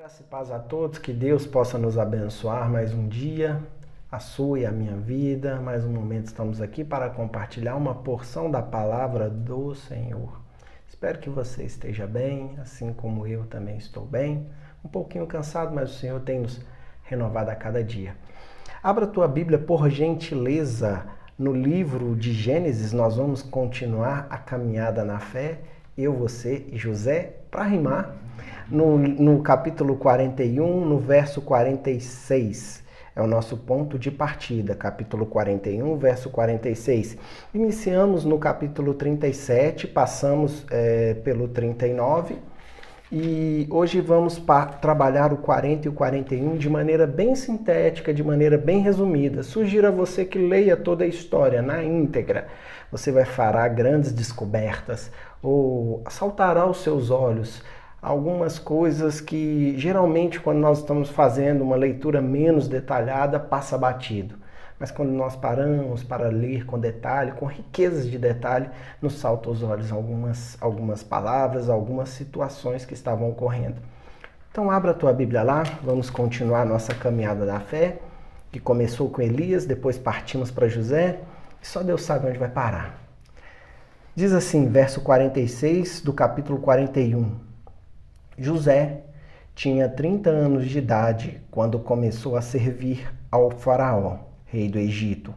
Graça e paz a todos, que Deus possa nos abençoar mais um dia, a sua e a minha vida. Mais um momento estamos aqui para compartilhar uma porção da palavra do Senhor. Espero que você esteja bem, assim como eu também estou bem. Um pouquinho cansado, mas o Senhor tem nos renovado a cada dia. Abra a tua Bíblia, por gentileza, no livro de Gênesis. Nós vamos continuar a caminhada na fé, eu, você e José, para rimar. No capítulo 41, no verso 46, é o nosso ponto de partida, capítulo 41, verso 46. Iniciamos no capítulo 37, passamos pelo 39 e hoje vamos trabalhar o 40 e o 41 de maneira bem sintética, de maneira bem resumida. Sugiro a você que leia toda a história na íntegra. Você vai fará grandes descobertas ou saltará aos seus olhos algumas coisas que geralmente quando nós estamos fazendo uma leitura menos detalhada passa batido. Mas quando nós paramos para ler com detalhe, com riquezas de detalhe, nos salta aos olhos algumas palavras, algumas situações que estavam ocorrendo. Então abra a tua Bíblia lá, vamos continuar a nossa caminhada da fé, que começou com Elias, depois partimos para José, e só Deus sabe onde vai parar. Diz assim, verso 46 do capítulo 41. José tinha 30 anos de idade quando começou a servir ao faraó, rei do Egito.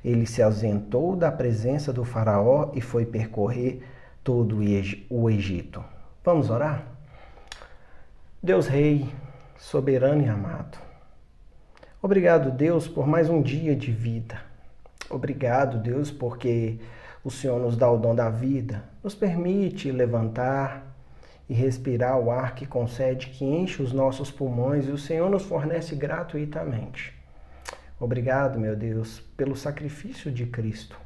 Ele se ausentou da presença do faraó e foi percorrer todo o Egito. Vamos orar? Deus Rei, soberano e amado. Obrigado, Deus, por mais um dia de vida. Obrigado, Deus, porque o Senhor nos dá o dom da vida, nos permite levantar e respirar o ar que concede, que enche os nossos pulmões e o Senhor nos fornece gratuitamente. Obrigado, meu Deus, pelo sacrifício de Cristo,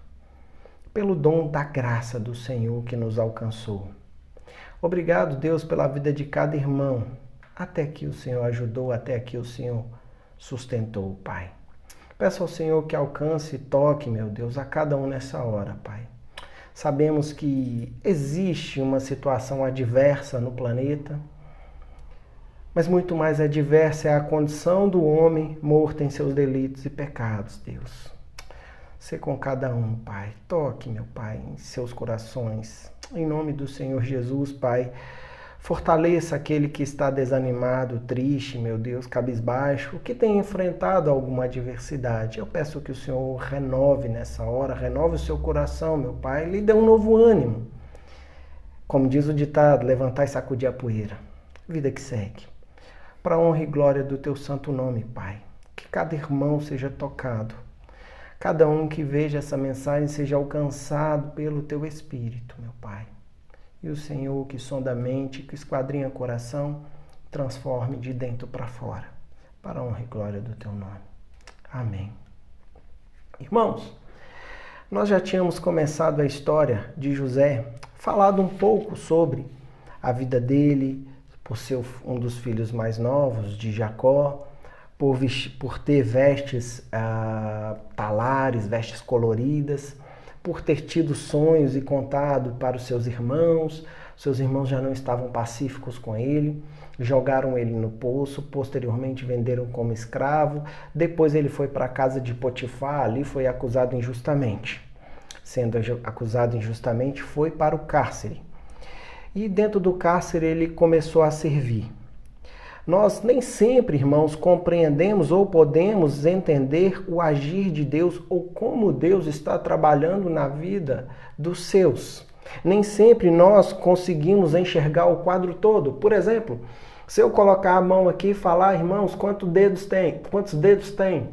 pelo dom da graça do Senhor que nos alcançou. Obrigado, Deus, pela vida de cada irmão, até que o Senhor ajudou, até que o Senhor sustentou, Pai. Peço ao Senhor que alcance e toque, meu Deus, a cada um nessa hora, Pai. Sabemos que existe uma situação adversa no planeta, mas muito mais adversa é a condição do homem morto em seus delitos e pecados, Deus. Sê com cada um, Pai. Toque, meu Pai, em seus corações. Em nome do Senhor Jesus, Pai, fortaleça aquele que está desanimado, triste, meu Deus, cabisbaixo, que tem enfrentado alguma adversidade. Eu peço que o Senhor renove nessa hora, renove o seu coração, meu Pai, lhe dê um novo ânimo. Como diz o ditado, levantar e sacudir a poeira. Vida que segue. Para a honra e glória do teu santo nome, Pai. Que cada irmão seja tocado. Cada um que veja essa mensagem seja alcançado pelo teu Espírito, meu Pai. E o Senhor, que sonda a mente, que esquadrinha o coração, transforme de dentro para fora, para a honra e glória do teu nome. Amém. Irmãos, nós já tínhamos começado a história de José, falado um pouco sobre a vida dele, por ser um dos filhos mais novos de Jacó, por ter vestes talares, vestes coloridas, por ter tido sonhos e contado para os seus irmãos já não estavam pacíficos com ele, jogaram ele no poço, posteriormente venderam como escravo, depois ele foi para a casa de Potifar, ali foi acusado injustamente. Sendo acusado injustamente, foi para o cárcere. E dentro do cárcere ele começou a servir. Nós nem sempre, irmãos, compreendemos ou podemos entender o agir de Deus ou como Deus está trabalhando na vida dos seus. Nem sempre nós conseguimos enxergar o quadro todo. Por exemplo, se eu colocar a mão aqui e falar, irmãos, quantos dedos tem?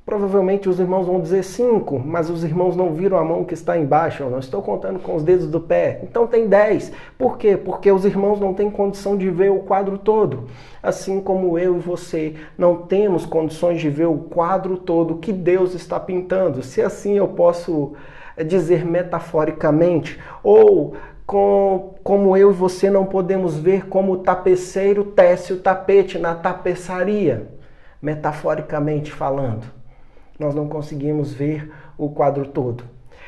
Provavelmente os irmãos vão dizer 5, mas os irmãos não viram a mão que está embaixo. Eu não estou contando com os dedos do pé. Então tem 10. Por quê? Porque os irmãos não têm condição de ver o quadro todo. Assim como eu e você não temos condições de ver o quadro todo que Deus está pintando. Se assim eu posso dizer metaforicamente, ou como eu e você não podemos ver como o tapeceiro tece o tapete na tapeçaria, metaforicamente falando. Nós não conseguimos ver o quadro todo.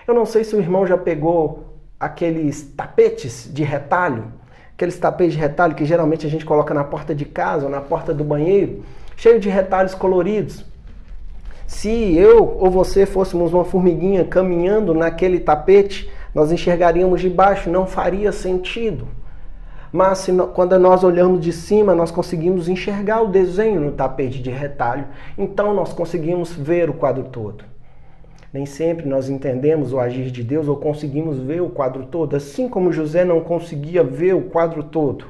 Eu não sei se o irmão já pegou aqueles tapetes de retalho aqueles tapetes de retalho que geralmente a gente coloca na porta de casa ou na porta do banheiro, cheio de retalhos coloridos. Se eu ou você fôssemos uma formiguinha caminhando naquele tapete, nós enxergaríamos de baixo, não faria sentido. Mas quando nós olhamos de cima, nós conseguimos enxergar o desenho no tapete de retalho, então nós conseguimos ver o quadro todo. Nem sempre nós entendemos o agir de Deus ou conseguimos ver o quadro todo, assim como José não conseguia ver o quadro todo.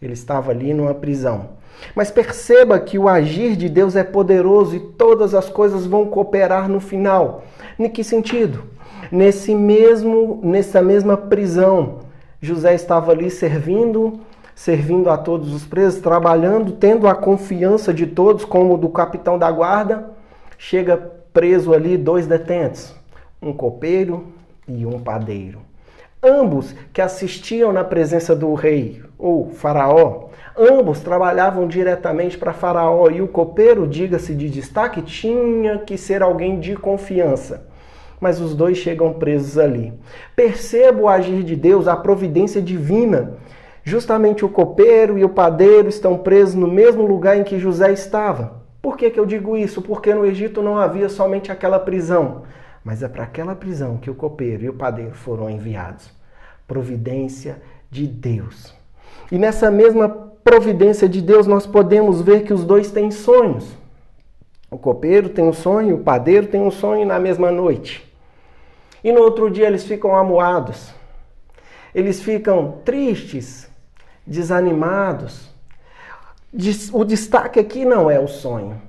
Ele estava ali numa prisão. Mas perceba que o agir de Deus é poderoso e todas as coisas vão cooperar no final. Em que sentido? Nessa mesma prisão, José estava ali servindo a todos os presos, trabalhando, tendo a confiança de todos, como do capitão da guarda. Chega preso ali 2 detentos, um copeiro e um padeiro. Ambos que assistiam na presença do rei, ou faraó. Ambos trabalhavam diretamente para faraó e o copeiro, diga-se de destaque, tinha que ser alguém de confiança. Mas os dois chegam presos ali. Perceba o agir de Deus, a providência divina. Justamente o copeiro e o padeiro estão presos no mesmo lugar em que José estava. Por que eu digo isso? Porque no Egito não havia somente aquela prisão, mas é para aquela prisão que o copeiro e o padeiro foram enviados. Providência de Deus. E nessa mesma providência de Deus nós podemos ver que os dois têm sonhos. O copeiro tem um sonho, o padeiro tem um sonho na mesma noite. E no outro dia eles ficam amuados. Eles ficam tristes, desanimados. O destaque aqui não é o sonho.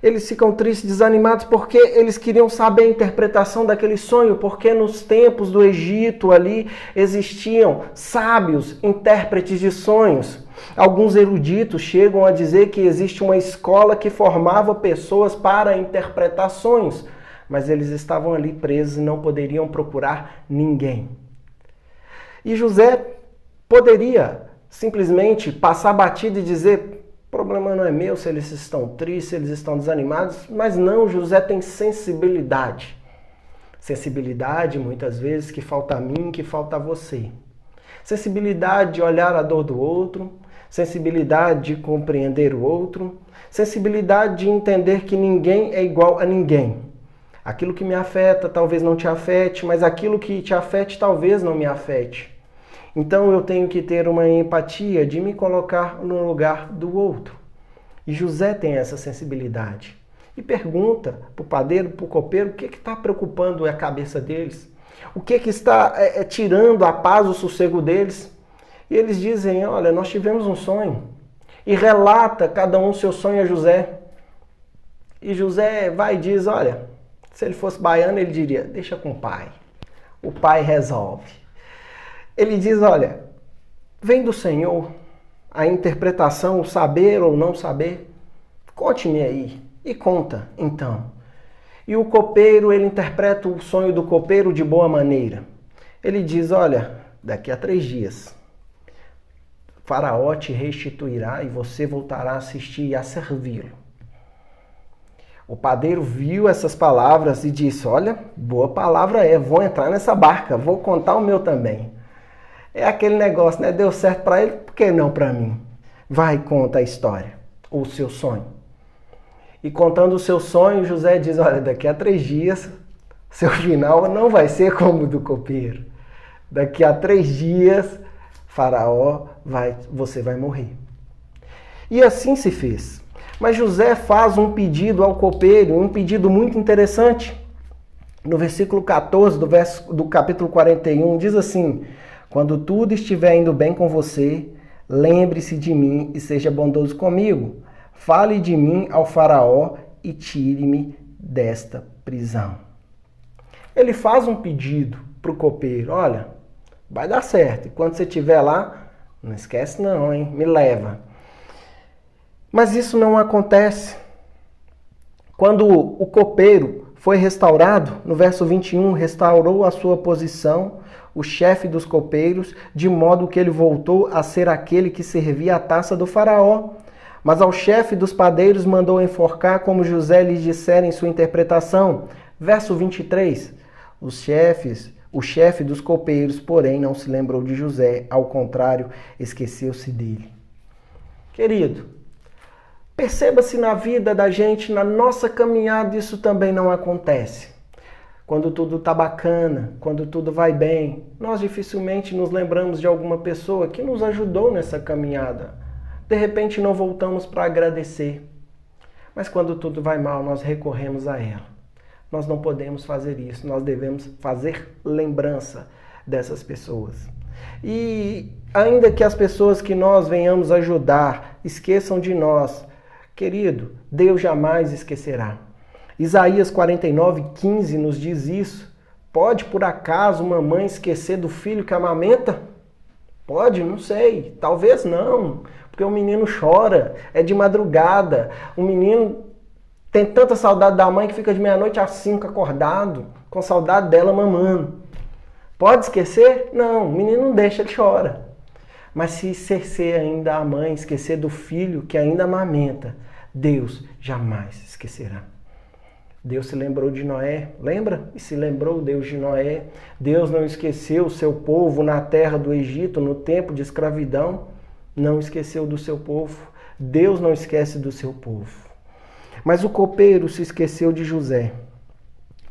Eles ficam tristes, desanimados porque eles queriam saber a interpretação daquele sonho, porque nos tempos do Egito ali existiam sábios, intérpretes de sonhos. Alguns eruditos chegam a dizer que existe uma escola que formava pessoas para interpretar sonhos, mas eles estavam ali presos e não poderiam procurar ninguém. E José poderia simplesmente passar batido e dizer: o problema não é meu se eles estão tristes, se eles estão desanimados. Mas não, José tem sensibilidade. Sensibilidade, muitas vezes, que falta a mim, que falta a você. Sensibilidade de olhar a dor do outro, sensibilidade de compreender o outro, sensibilidade de entender que ninguém é igual a ninguém. Aquilo que me afeta talvez não te afete, mas aquilo que te afete talvez não me afete. Então eu tenho que ter uma empatia de me colocar no lugar do outro. E José tem essa sensibilidade. E pergunta para o padeiro, para o copeiro, o que está preocupando a cabeça deles? O que está tirando a paz, o sossego deles? E eles dizem: olha, nós tivemos um sonho. E relata cada um seu sonho a José. E José vai e diz: olha, se ele fosse baiano, ele diria: deixa com o pai. O pai resolve. Ele diz: olha, vem do Senhor a interpretação, o saber ou não saber. Conte-me aí. E conta, então. E o copeiro, ele interpreta o sonho do copeiro de boa maneira. Ele diz: olha, daqui a 3 dias, Faraó te restituirá e você voltará a assistir e a servi-lo. O padeiro viu essas palavras e disse: olha, boa palavra vou entrar nessa barca, vou contar o meu também. É aquele negócio, né? Deu certo para ele, por que não para mim? Vai, conta a história, o seu sonho. E contando o seu sonho, José diz: olha, daqui a 3 dias, seu final não vai ser como o do copeiro. Daqui a 3 dias, Faraó, você vai morrer. E assim se fez. Mas José faz um pedido ao copeiro, um pedido muito interessante. No versículo 14 do capítulo 41, diz assim: quando tudo estiver indo bem com você, lembre-se de mim e seja bondoso comigo. Fale de mim ao faraó e tire-me desta prisão. Ele faz um pedido para o copeiro: olha, vai dar certo. E quando você estiver lá, não esquece não, hein? Me leva. Mas isso não acontece. Quando o copeiro foi restaurado, no verso 21, restaurou a sua posição, o chefe dos copeiros, de modo que ele voltou a ser aquele que servia a taça do faraó. Mas ao chefe dos padeiros mandou enforcar, como José lhes dissera em sua interpretação. Verso 23, os chefes, O chefe dos copeiros, porém, não se lembrou de José, ao contrário, esqueceu-se dele. Querido, perceba se na vida da gente, na nossa caminhada, isso também não acontece. Quando tudo está bacana, quando tudo vai bem, nós dificilmente nos lembramos de alguma pessoa que nos ajudou nessa caminhada. De repente não voltamos para agradecer. Mas quando tudo vai mal, nós recorremos a ela. Nós não podemos fazer isso, nós devemos fazer lembrança dessas pessoas. E ainda que as pessoas que nós venhamos ajudar esqueçam de nós, querido, Deus jamais esquecerá. Isaías 49:15 nos diz isso. Pode por acaso uma mãe esquecer do filho que amamenta? Pode, não sei, talvez não, porque o menino chora, é de madrugada, o menino tem tanta saudade da mãe que fica de meia-noite às 5 acordado, com saudade dela mamando. Pode esquecer? Não, o menino não deixa, ele chora. Mas se esquecer ainda a mãe, esquecer do filho que ainda amamenta, Deus jamais esquecerá. Deus se lembrou de Noé, lembra? E se lembrou Deus de Noé. Deus não esqueceu o seu povo na terra do Egito, no tempo de escravidão. Não esqueceu do seu povo. Deus não esquece do seu povo. Mas o copeiro se esqueceu de José.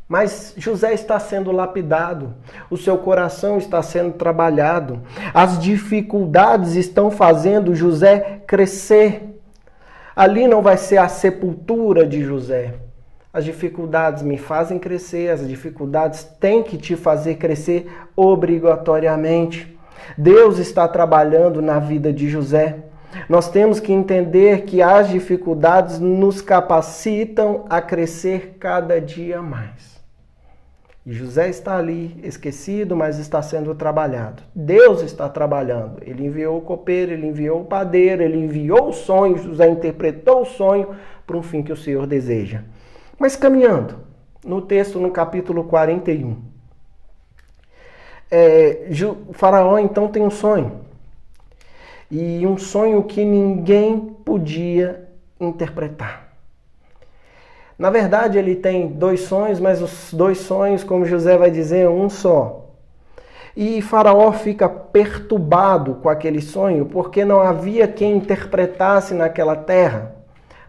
Mas José está sendo lapidado, o seu coração está sendo trabalhado, as dificuldades estão fazendo José crescer. Ali não vai ser a sepultura de José. As dificuldades me fazem crescer, as dificuldades têm que te fazer crescer obrigatoriamente. Deus está trabalhando na vida de José. Nós temos que entender que as dificuldades nos capacitam a crescer cada dia mais. E José está ali, esquecido, mas está sendo trabalhado. Deus está trabalhando. Ele enviou o copeiro, ele enviou o padeiro, ele enviou o sonho, José interpretou o sonho para um fim que o Senhor deseja. Mas caminhando, no texto, no capítulo 41, o faraó então tem um sonho. E um sonho que ninguém podia interpretar. Na verdade, ele tem dois sonhos, mas os dois sonhos, como José vai dizer, é um só. E Faraó fica perturbado com aquele sonho, porque não havia quem interpretasse naquela terra.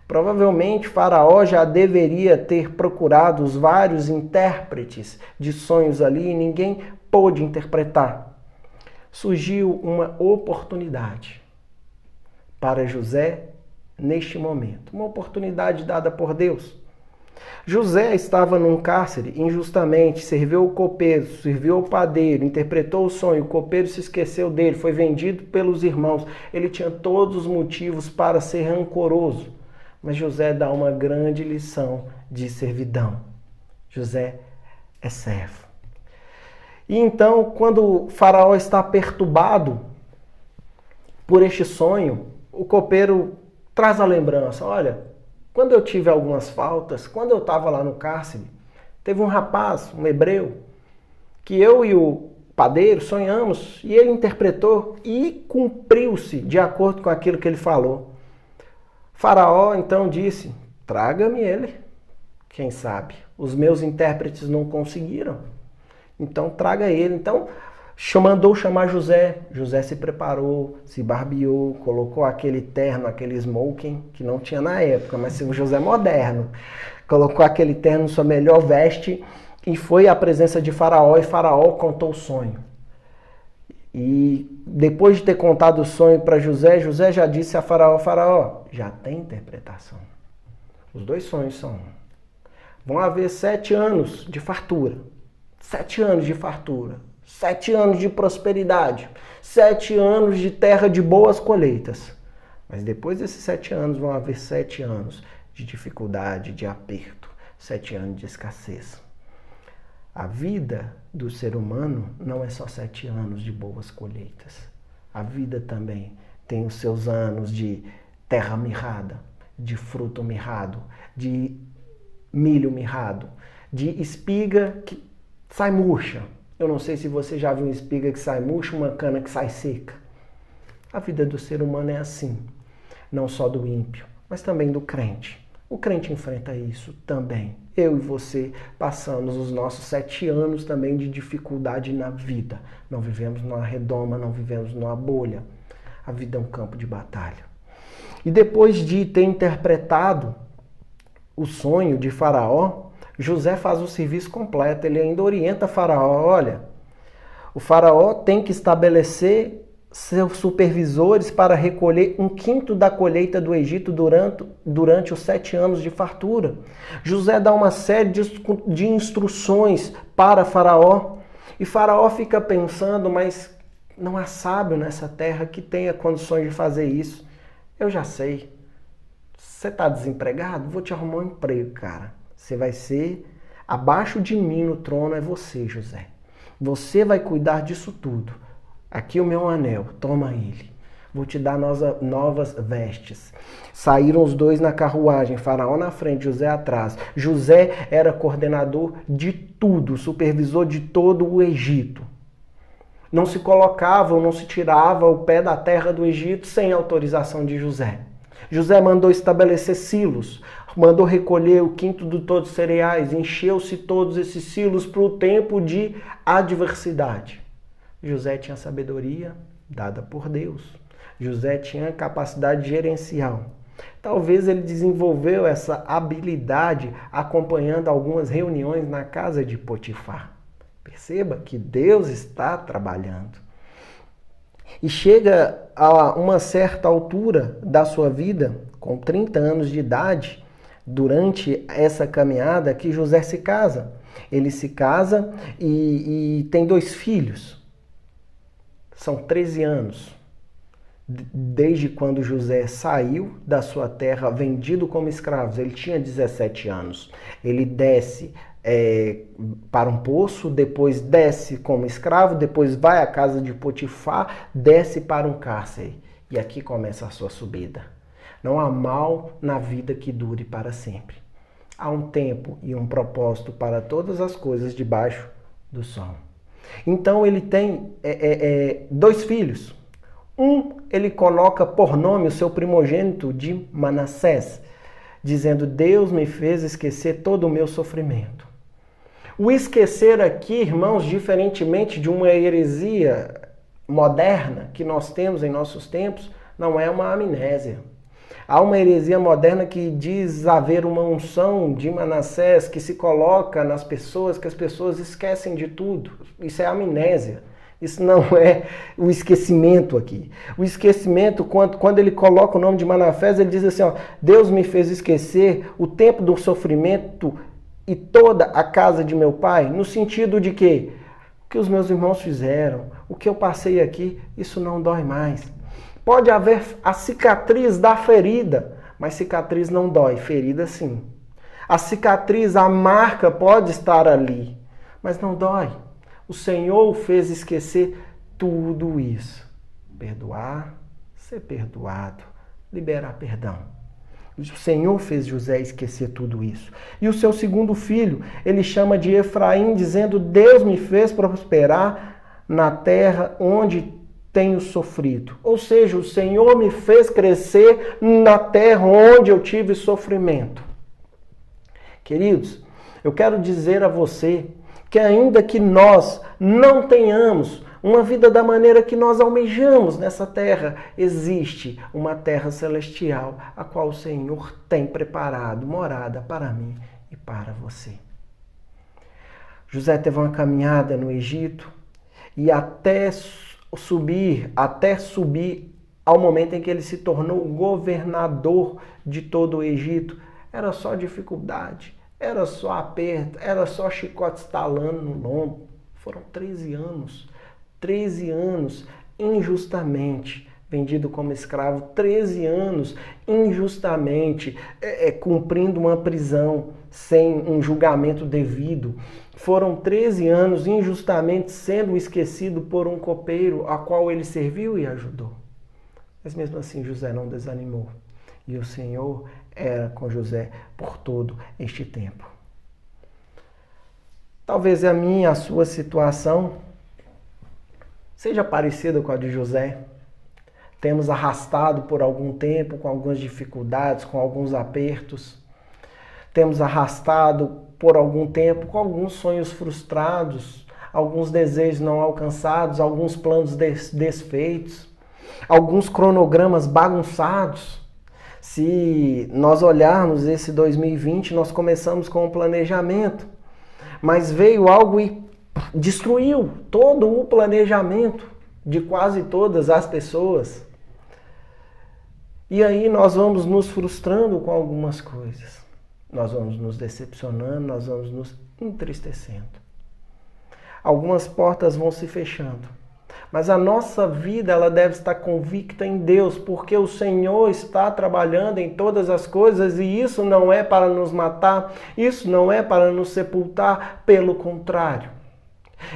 Provavelmente Faraó já deveria ter procurado os vários intérpretes de sonhos ali e ninguém pôde interpretar. Surgiu uma oportunidade para José neste momento. Uma oportunidade dada por Deus. José estava num cárcere injustamente, serviu o copeiro, serviu o padeiro, interpretou o sonho, o copeiro se esqueceu dele, foi vendido pelos irmãos. Ele tinha todos os motivos para ser rancoroso. Mas José dá uma grande lição de servidão. José é servo. E então, quando o faraó está perturbado por este sonho, o copeiro traz a lembrança. Olha, quando eu tive algumas faltas, quando eu estava lá no cárcere, teve um rapaz, um hebreu, que eu e o padeiro sonhamos e ele interpretou e cumpriu-se de acordo com aquilo que ele falou. Faraó então disse, traga-me ele. Quem sabe? Os meus intérpretes não conseguiram. Então traga ele. Então mandou chamar José. José se preparou, se barbeou, colocou aquele terno, aquele smoking, que não tinha na época, mas o José moderno. Colocou aquele terno, sua melhor veste, e foi à presença de Faraó, e Faraó contou o sonho. E depois de ter contado o sonho para José, José já disse a Faraó, Faraó, já tem interpretação. Os dois sonhos são um. Vão haver 7 anos de fartura. 7 anos de fartura. 7 anos de prosperidade. 7 anos de terra de boas colheitas. Mas depois desses 7 anos vão haver 7 anos de dificuldade, de aperto. 7 anos de escassez. A vida do ser humano não é só 7 anos de boas colheitas. A vida também tem os seus anos de terra mirrada, de fruto mirrado, de milho mirrado, de espiga que sai murcha. Eu não sei se você já viu uma espiga que sai murcha, uma cana que sai seca. A vida do ser humano é assim. Não só do ímpio, mas também do crente. O crente enfrenta isso também. eu e você passamos os nossos 7 anos também de dificuldade na vida. Não vivemos numa redoma, não vivemos numa bolha. A vida é um campo de batalha. E depois de ter interpretado o sonho de Faraó, José faz o serviço completo. Ele ainda orienta Faraó, olha, o Faraó tem que estabelecer seus supervisores para recolher 1/5 da colheita do Egito durante os 7 anos de fartura. José dá uma série de instruções para Faraó. E Faraó fica pensando, mas não há sábio nessa terra que tenha condições de fazer isso. Eu já sei. Você está desempregado? Vou te arrumar um emprego, cara. Você vai ser, abaixo de mim no trono é você, José. Você vai cuidar disso tudo. Aqui o meu anel, toma ele. Vou te dar novas vestes. Saíram os dois na carruagem, Faraó na frente, José atrás. José era coordenador de tudo, supervisor de todo o Egito. Não se colocava ou não se tirava o pé da terra do Egito sem autorização de José. José mandou estabelecer silos, mandou recolher o 1/5 de todos os cereais, encheu-se todos esses silos para o tempo de adversidade. José tinha sabedoria dada por Deus. José tinha capacidade gerencial. Talvez ele desenvolveu essa habilidade acompanhando algumas reuniões na casa de Potifar. Perceba que Deus está trabalhando. E chega a uma certa altura da sua vida, com 30 anos de idade, durante essa caminhada, que José se casa. Ele se casa e tem 2 filhos. São 13 anos. Desde quando José saiu da sua terra, vendido como escravo, ele tinha 17 anos. Ele desce para um poço, depois desce como escravo, depois vai à casa de Potifar, desce para um cárcere. E aqui começa a sua subida. Não há mal na vida que dure para sempre. Há um tempo e um propósito para todas as coisas debaixo do sol. Então ele tem 2 filhos. Ele coloca por nome o seu primogênito de Manassés, dizendo: Deus me fez esquecer todo o meu sofrimento. O esquecer aqui, irmãos, diferentemente de uma heresia moderna que nós temos em nossos tempos, não é uma amnésia. Há uma heresia moderna que diz haver uma unção de Manassés que se coloca nas pessoas, que as pessoas esquecem de tudo. Isso é amnésia. Isso não é o esquecimento aqui. O esquecimento, quando ele coloca o nome de Manassés, ele diz assim, ó, Deus me fez esquecer o tempo do sofrimento e toda a casa de meu pai, no sentido de que o que os meus irmãos fizeram, o que eu passei aqui, isso não dói mais. Pode haver a cicatriz da ferida, mas cicatriz não dói, ferida sim. A cicatriz, a marca pode estar ali, mas não dói. O Senhor o fez esquecer tudo isso. Perdoar, ser perdoado, liberar perdão. O Senhor fez José esquecer tudo isso. E o seu segundo filho, ele chama de Efraim, dizendo, Deus me fez prosperar na terra onde tenho sofrido. Ou seja, o Senhor me fez crescer na terra onde eu tive sofrimento. Queridos, eu quero dizer a você que ainda que nós não tenhamos uma vida da maneira que nós almejamos nessa terra, existe uma terra celestial, a qual o Senhor tem preparado morada para mim e para você. José teve uma caminhada no Egito e até subir ao momento em que ele se tornou governador de todo o Egito, era só dificuldade. Era só aperto, era só chicote estalando no lombo. Foram 13 anos injustamente vendido como escravo, 13 anos injustamente cumprindo uma prisão sem um julgamento devido. Foram 13 anos injustamente sendo esquecido por um copeiro a qual ele serviu e ajudou. Mas mesmo assim José não desanimou. E o Senhor era com José por todo este tempo. Talvez a minha, a sua situação seja parecida com a de José. Temos arrastado por algum tempo com algumas dificuldades, com alguns apertos. temos arrastado por algum tempo com alguns sonhos frustrados, alguns desejos não alcançados, alguns planos desfeitos, alguns cronogramas bagunçados. Se nós olharmos esse 2020, nós começamos com um planejamento, mas veio algo e destruiu todo o planejamento de quase todas as pessoas. E aí nós vamos nos frustrando com algumas coisas. Nós vamos nos decepcionando, nós vamos nos entristecendo. Algumas portas vão se fechando. Mas a nossa vida ela deve estar convicta em Deus, porque o Senhor está trabalhando em todas as coisas e isso não é para nos matar, isso não é para nos sepultar, pelo contrário.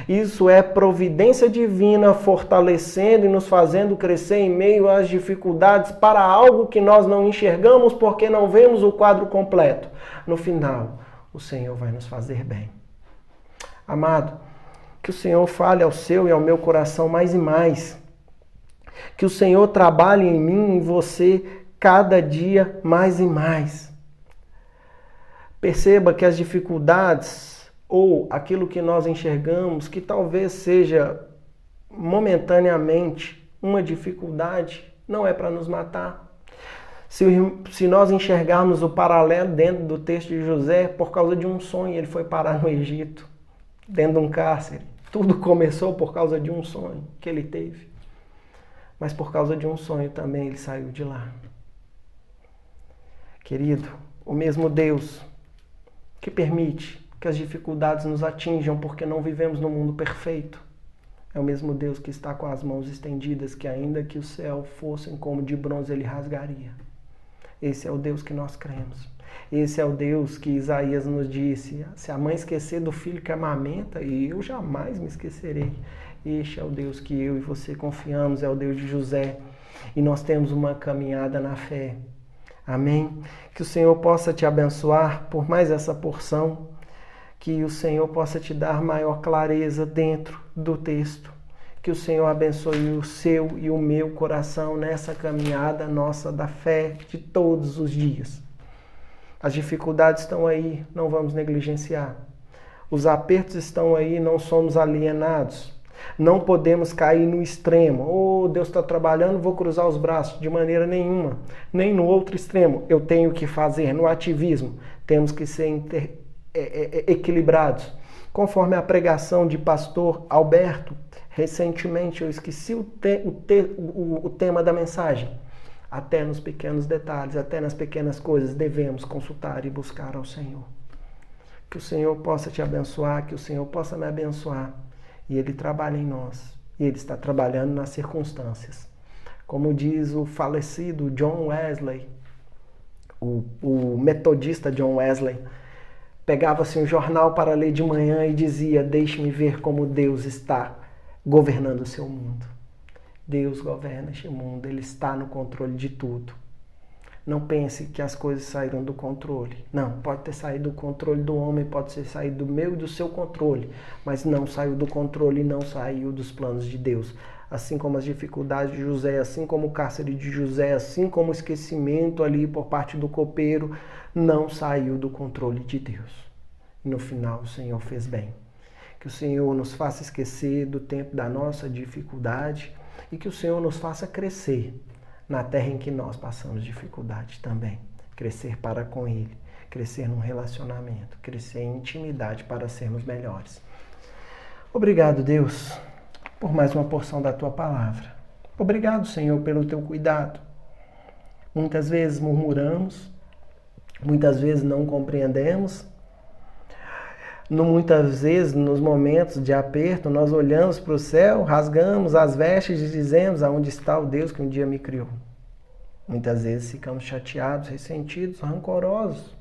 Isso é providência divina fortalecendo e nos fazendo crescer em meio às dificuldades para algo que nós não enxergamos porque não vemos o quadro completo. No final, o Senhor vai nos fazer bem. Amado, que o Senhor fale ao seu e ao meu coração mais e mais. Que o Senhor trabalhe em mim e em você cada dia mais e mais. Perceba que as dificuldades ou aquilo que nós enxergamos, que talvez seja momentaneamente uma dificuldade, não é para nos matar. Se nós enxergarmos o paralelo dentro do texto de José, por causa de um sonho, ele foi parar no Egito, dentro de um cárcere. Tudo começou por causa de um sonho que ele teve. Mas por causa de um sonho também ele saiu de lá. Querido, o mesmo Deus que permite que as dificuldades nos atinjam porque não vivemos no mundo perfeito, é o mesmo Deus que está com as mãos estendidas, que ainda que o céu fossem como de bronze ele rasgaria. Esse é o Deus que nós cremos. Esse é o Deus que Isaías nos disse: se a mãe esquecer do filho que amamenta, e eu jamais me esquecerei. Este é o Deus que eu e você confiamos, é o Deus de José. E nós temos uma caminhada na fé. Amém? Que o Senhor possa te abençoar por mais essa porção. Que o Senhor possa te dar maior clareza dentro do texto. Que o Senhor abençoe o seu e o meu coração nessa caminhada nossa da fé de todos os dias. As dificuldades estão aí, não vamos negligenciar. Os apertos estão aí, não somos alienados. Não podemos cair no extremo. Oh, Deus está trabalhando, vou cruzar os braços. De maneira nenhuma. Nem no outro extremo. Eu tenho que fazer no ativismo. Temos que ser equilibrados. Conforme a pregação de pastor Alberto, recentemente eu esqueci o tema da mensagem. Até nos pequenos detalhes, até nas pequenas coisas, devemos consultar e buscar ao Senhor. Que o Senhor possa te abençoar, que o Senhor possa me abençoar. E Ele trabalha em nós. E Ele está trabalhando nas circunstâncias. Como diz o falecido John Wesley, o metodista John Wesley, pegava-se um jornal para ler de manhã e dizia: deixe-me ver como Deus está governando o seu mundo. Deus governa este mundo, Ele está no controle de tudo. Não pense que as coisas saíram do controle. Não, pode ter saído do controle do homem, pode ter saído do meu e do seu controle, mas não saiu do controle e não saiu dos planos de Deus. Assim como as dificuldades de José, assim como o cárcere de José, assim como o esquecimento ali por parte do copeiro, não saiu do controle de Deus. E no final o Senhor fez bem. Que o Senhor nos faça esquecer do tempo da nossa dificuldade e que o Senhor nos faça crescer na terra em que nós passamos dificuldade também. Crescer para com Ele, crescer num relacionamento, crescer em intimidade para sermos melhores. Obrigado, Deus, por mais uma porção da Tua palavra. Obrigado, Senhor, pelo Teu cuidado. Muitas vezes murmuramos, muitas vezes não compreendemos. Muitas vezes, nos momentos de aperto, nós olhamos para o céu, rasgamos as vestes e dizemos: aonde está o Deus que um dia me criou? Muitas vezes ficamos chateados, ressentidos, rancorosos.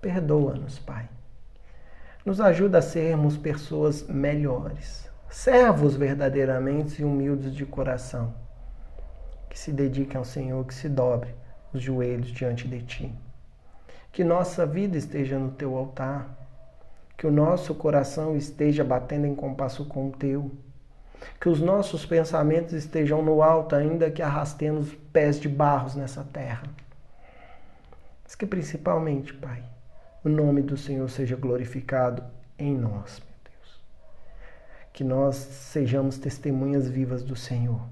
Perdoa-nos, Pai. Nos ajuda a sermos pessoas melhores, servos verdadeiramente e humildes de coração, que se dediquem ao Senhor, que se dobre os joelhos diante de Ti. Que nossa vida esteja no Teu altar, que o nosso coração esteja batendo em compasso com o Teu, que os nossos pensamentos estejam no alto, ainda que arrastemos pés de barros nessa terra. Mas que principalmente, Pai, o nome do Senhor seja glorificado em nós, meu Deus. Que nós sejamos testemunhas vivas do Senhor.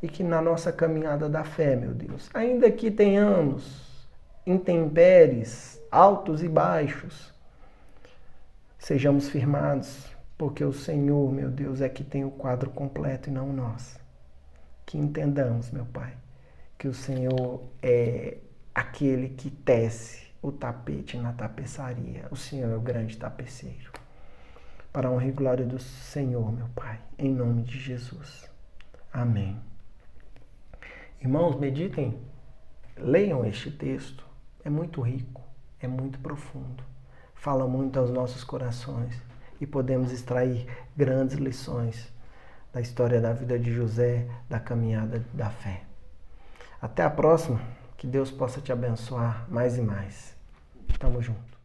E que na nossa caminhada da fé, meu Deus, ainda que tenhamos intempéries, altos e baixos, sejamos firmados, porque o Senhor, meu Deus, é que tem o quadro completo e não nós. Que entendamos, meu Pai, que o Senhor é aquele que tece o tapete na tapeçaria. O Senhor é o grande tapeceiro. Para a honra e glória do Senhor, meu Pai, em nome de Jesus. Amém. Irmãos, meditem, leiam este texto. É muito rico, é muito profundo. Fala muito aos nossos corações e podemos extrair grandes lições da história da vida de José, da caminhada da fé. Até a próxima. Que Deus possa te abençoar mais e mais. Tamo junto.